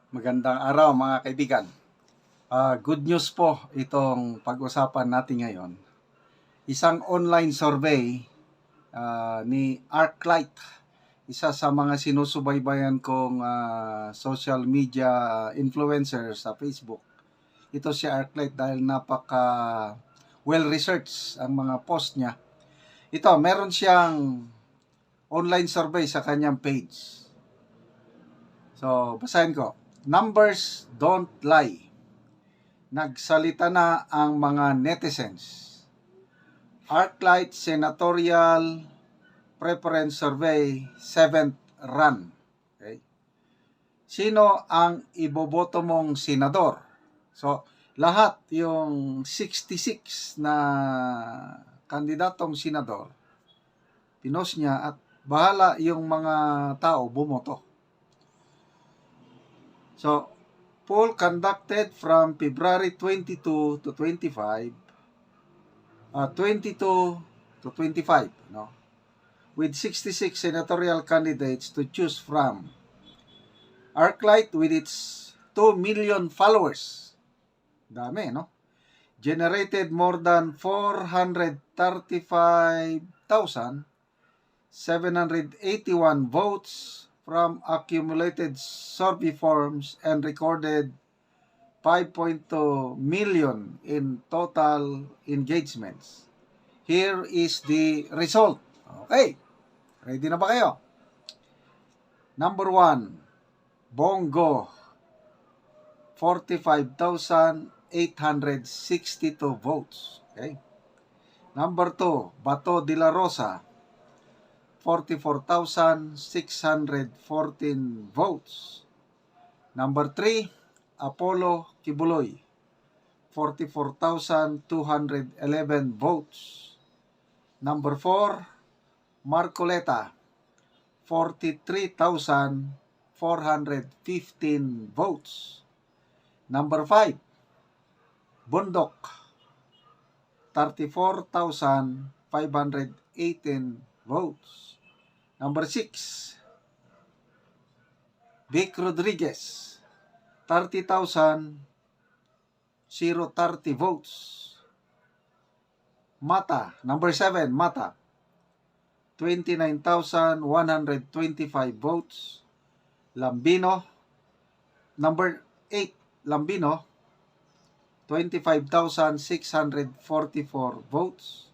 Magandang araw mga kaibigan. Good news po itong pag-usapan natin ngayon. Isang online survey ni ArcLight, isa sa mga sinusubaybayan kong social media influencer sa Facebook. Ito si ArcLight dahil napaka well-researched ang mga post niya. Ito, meron siyang online survey sa kanyang page. So, basahin ko. Numbers don't lie. Nagsalita na ang mga netizens. ArcLight Senatorial Preference Survey 7th run. Okay. Sino ang iboboto mong senador? So, lahat yung 66 na kandidatong senador, pinost niya at bahala yung mga tao bumoto. So, poll conducted from February 22 to 25, 22 to 25, no? With 66 senatorial candidates to choose from. ArcLight with its 2 million followers, dami, no? Generated more than 435,781 votes from accumulated survey forms and recorded 5.2 million in total engagements. Here is the result. Okay, ready na ba kayo? Number 1, Bongo, 45,862 votes. Okay. Number 2, Bato de la Rosa, 44,614 votes. Number 3, Apollo Kibuloy, 44,211 votes. Number 4, Marcoleta, 43,415 votes. Number 5, Bundok, 34,518 votes. Number 6, Vic Rodriguez, 30,030 votes. Mata, number 7, Mata, 29,125 votes. Lambino, number 8, Lambino, 25,644 votes.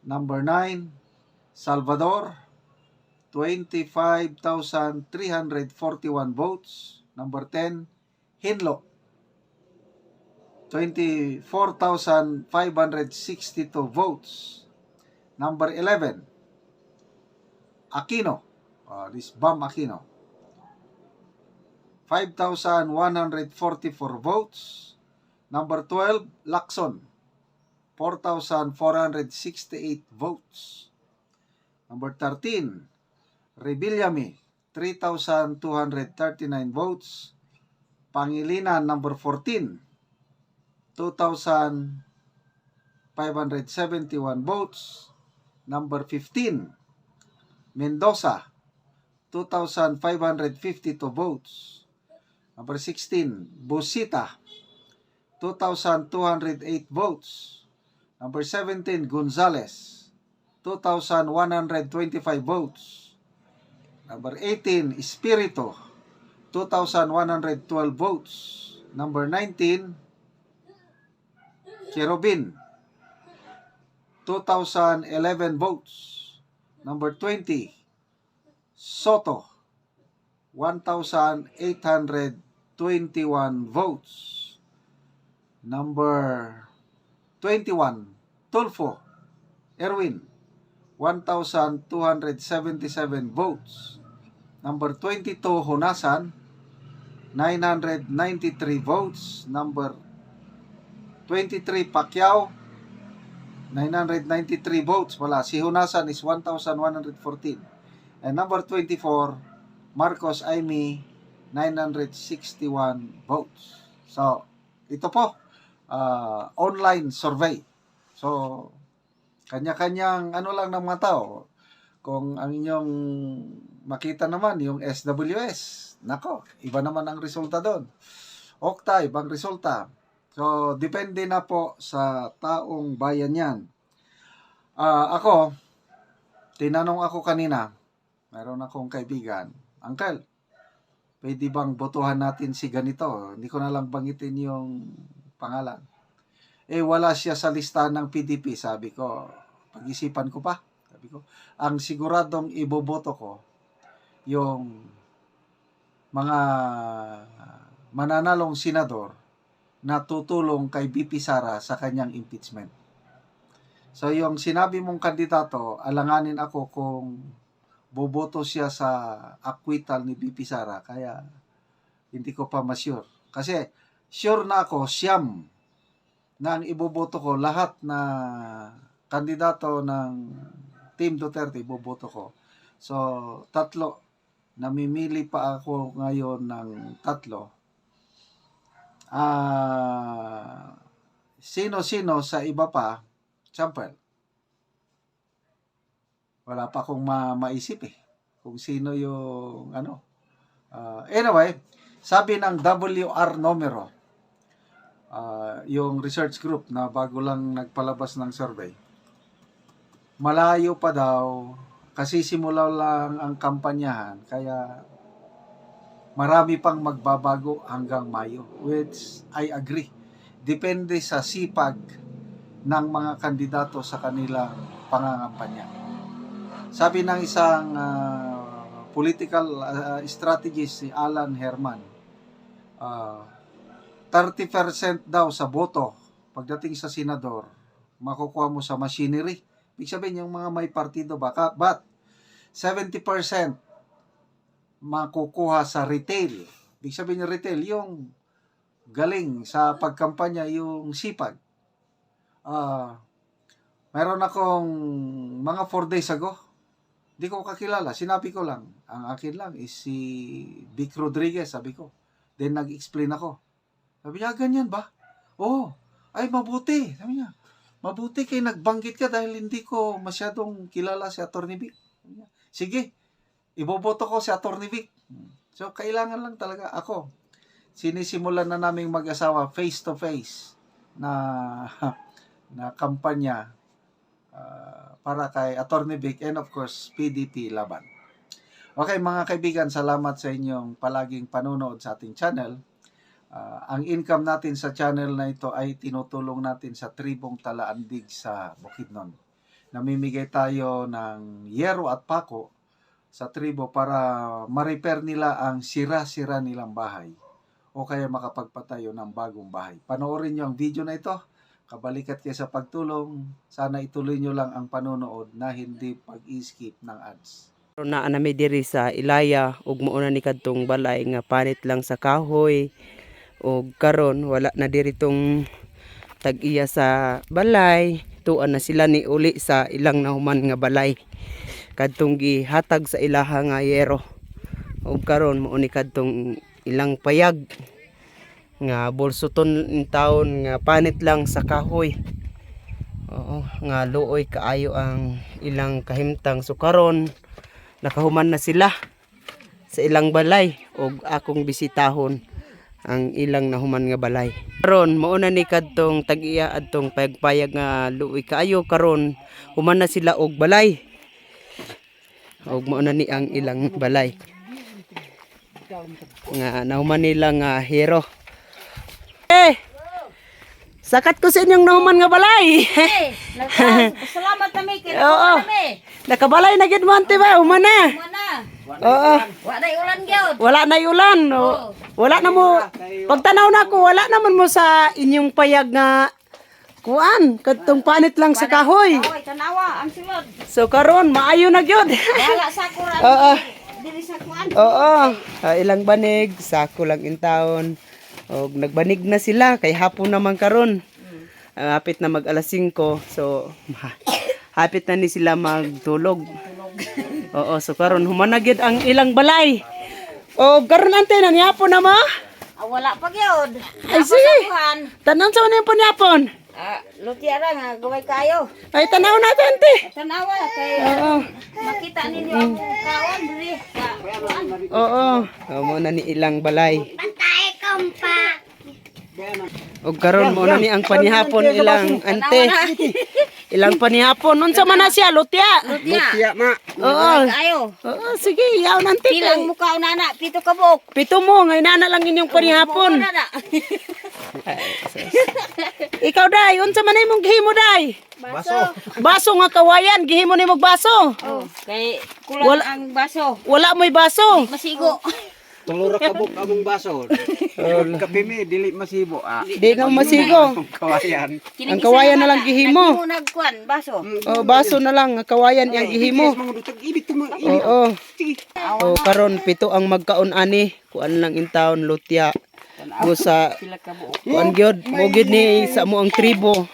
Number 9, Salvador, 25,341 votes. Number 10, Hinlo, 24,562 votes. Number 11, Aquino, this Bam Aquino, 5,144 votes. Number 12, Lacson, 4,468 votes. Number 13, Rebillame, 3,239 votes. Pangilinan, number 14, 2,571 votes. Number 15, Mendoza, 2,552 votes. Number 16, Busita, 2,208 votes. Number 17, Gonzales, 2,125 votes. Number 18, Espiritu, 2,112 votes. Number 19, Cherubin, 2,011 votes. Number 20, Soto, 1,821 votes. Number 21, Tulfo Erwin, 1,277 votes. Number 22, Honasan, 993 votes. Number 23, Pacquiao, 993 votes. Wala, si Honasan is 1,114. And number 24, Marcos Aimee, 961 votes. So, ito po, online survey. So, kanya-kanyang ano lang ng mga tao. Kung ang inyong makita naman, yung SWS, nako, iba naman ang resulta doon. Okta, ibang resulta. So, depende na po sa taong bayan yan. Ako, tinanong ako kanina, meron akong kaibigan, Uncle, pwede bang botohan natin si ganito? Hindi ko na lang banggitin yung pangalan. Wala siya sa listahan ng PDP. Sabi ko, pag-isipan ko pa. Sabi ko, ang siguradong iboboto ko, yung mga mananalong senador na tutulong kay BP Sara sa kanyang impeachment. So, yung sinabi mong kandidato, alanganin ako kung boboto siya sa acquittal ni BP Sara, kaya hindi ko pa ma-sure. Kasi sure na ako, siyam na ang iboboto ko, lahat na kandidato ng Team Duterte, iboboto ko. So, 3. Namimili pa ako ngayon ng 3. Sino-sino sa iba pa, sample. Wala pa akong maisip kung sino yung anyway, sabi ng WR Numero, yung research group na bago lang nagpalabas ng survey, malayo pa daw kasi simula lang ang kampanyahan, kaya marami pang magbabago hanggang Mayo, which I agree. Depende sa sipag ng mga kandidato sa kanilang pangangampanya. Sabi ng isang political strategist, si Alan Herman, 30% daw sa boto pagdating sa senador, makukuha mo sa machinery. Ibig sabihin, yung mga may partido baka, but 70% makukuha sa retail. Ibig sabihin yung retail, yung galing sa pagkampanya, yung sipag. Meron akong mga 4 days ago, di ko kakilala, sinabi ko lang, ang akin lang is si Vic Rodriguez, sabi ko. Then nag-explain ako. Sabi niya, ganyan ba? Oo, ay mabuti. Sabi niya, mabuti kayo nagbanggit ka dahil hindi ko masyadong kilala si Atty. Vic. Sige, iboboto ko si Atty. Vic. So, kailangan lang talaga ako. Sinisimulan na naming mag-asawa face-to-face na kampanya para kay Atty. Vic and of course, PDP laban. Okay mga kaibigan, salamat sa inyong palaging panonood sa ating channel. Ang income natin sa channel na ito ay tinutulong natin sa tribong Talaandig sa Bukidnon. Namimigay tayo ng yero at pako sa tribo para ma-repair nila ang sira-sira nilang bahay o kaya makapagpatayo ng bagong bahay. Panoorin nyo ang video na ito. Kabalikat kayo sa pagtulong. Sana ituloy nyo lang ang panonood na hindi pag-skip ng ads. Na anami diri sa Ilaya ug mauna ni kadtong balay nga panit lang sa kahoy ug karon wala na diri tong tag-iya sa balay, tuan na sila ni uli sa ilang nahuman nga balay kadtong gihatag sa ilaha nga yero ug karon mao ni kadtong ilang payag nga bolsuton in taon nga panit lang sa kahoy. Oo, nga luoy kaayo ang ilang kahimtang. So karon nakahuman na sila sa ilang balay ug akong bisitahon ang ilang nahuman nga balay. Karon mao na ni kadtong tag-iya adtong payag nga luoy kaayo, karon human na sila og balay. Ug mao na ni ang ilang balay. Nga nahuman nila nga hero. Sakat ko sa inyong nahuman nga balay. Salamat kami kay Oo. kami. Nakabalay na gid mo ante ba human na. Mana? Oo. Wa day ulan gyud. Wala na ulan. Wala na mo. Pagtanaw na ko, wala naman mo sa inyong payag nga kuan, kadtong panit lang sa kahoy. Oy, tanawa ang silod. So karon maayo na gyud. Wala sa kuran. Oo. Diri sa kuan. Oo. Ilang banig, sako lang in taon. Og nagbanig na sila kay hapon naman karon. Hapit na mag alas 5. So hapit na ni sila magtulog. Oo, so karon human na gyud ang ilang balay. O karon ante na hapon na mo? Wala pa gyud. Ay sige. Kuan. Tanan sa man yung panyapon. Lutia ra nga gaway kayo. Ay, tanaw natin, ante. Tanawa kay Oo. makita ninyo ang kawan diri sa kuan. Oo. Mo na ni ilang balay. Patay kompa. Og karon mo na ni ang panihapon ilang ante. Ilang panihapon. Unsa man na siya, lutya? Lutia. ma. Oo. Kayo. Oo, sige, yaw nante. Pilang mukha nana, pito ka buk. Pito mo, ngay na lang inyong panihapon. Nana. Ikaw, day, unsa man imong gihimo, day? Baso. Baso nga kawayan, gihimo nimog baso. Oh, kay kulang Wala- ang baso. Wala mo'y baso. Masigo. Tulura ka buk among baso. Kape mi dili masibo Di nga masigo. kawayan. Ang kawayan na lang gihimo. Nagimo nagkuan baso. Oh, baso na lang, nga kawayan yang gihimo. Mga dutag ibit to mga Oo. Oh, karon pito ang magkaon ani, kuan lang in town lutya. Go sa Pila ka buok. kuan gyud, mo gyud ni sa mo ang tribo.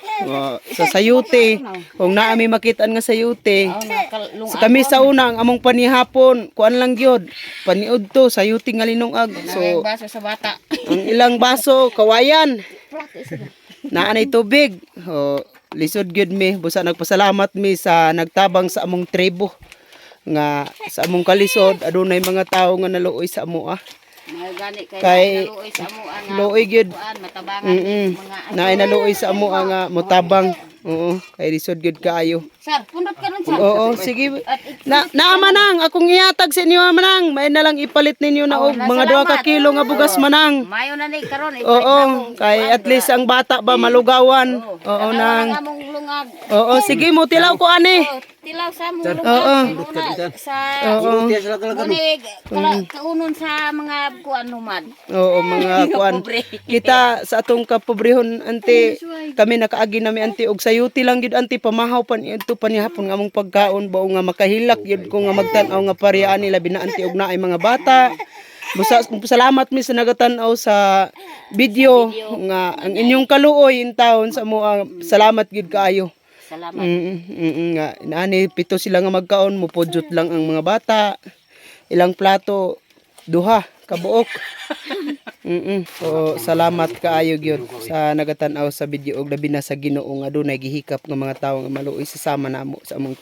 Sa sayute. Kung naami makitaan nga sayute. Nakalung. Sa kami sa una ang among panihapon, kuan lang gyud. Paniud to sayute nga linungag. So Baso sa bata. ang ilang baso kawayan. Naanay tubig. Lisod gyud mi, busa nagpasalamat mi sa nagtabang sa among tribo nga sa among kalisod adunay mga tawo nga naluoy sa amo Gani Kay- kay naluoy sa amo ang luoy gyud. matabangan mga Naay naluoy sa amo nga motabang. Oo, kay lisod gyud kaayo. Sir, pundot ka nun sir. Oo, sige. Na manang akong ihatag sa inyo manang. May na lang ipalit ninyo na og mga 2 ka kilo nga bugas manang. Mayo na ni karon. Oo, kay at least ang bata ba malugawan. Oo nang. among lungag. Oo, sige mo tilaw ko ani. Oh, tilaw sa among Oo. lungag. Sa Oo. Tiya sila talaga no. Muni, kaunon sa mga kuan lumad. Oo, mga kuan. Kita sa atong kapobrehon ante, kami nakaagi nami ante og sayuti lang gyud ante pamahaw pan ito panihapon nga among pagkaon bao nga makahilak gyud ko nga magtan-aw nga paryaan nila bina ante og naay mga bata. Busa salamat mi sa nagatan-aw sa video nga ang inyong kaluoy in taon sa mo salamat gyud kaayo. Salamat. Nga naani pito sila nga magkaon mupodyot lang ang mga bata. Ilang plato duha kabuok. So salamat kaayo gyud sa nagatan-aw sa video og labi na sa Ginoo nga adunay gihikap nga mga tawo nga maluoy sa sama namo sa among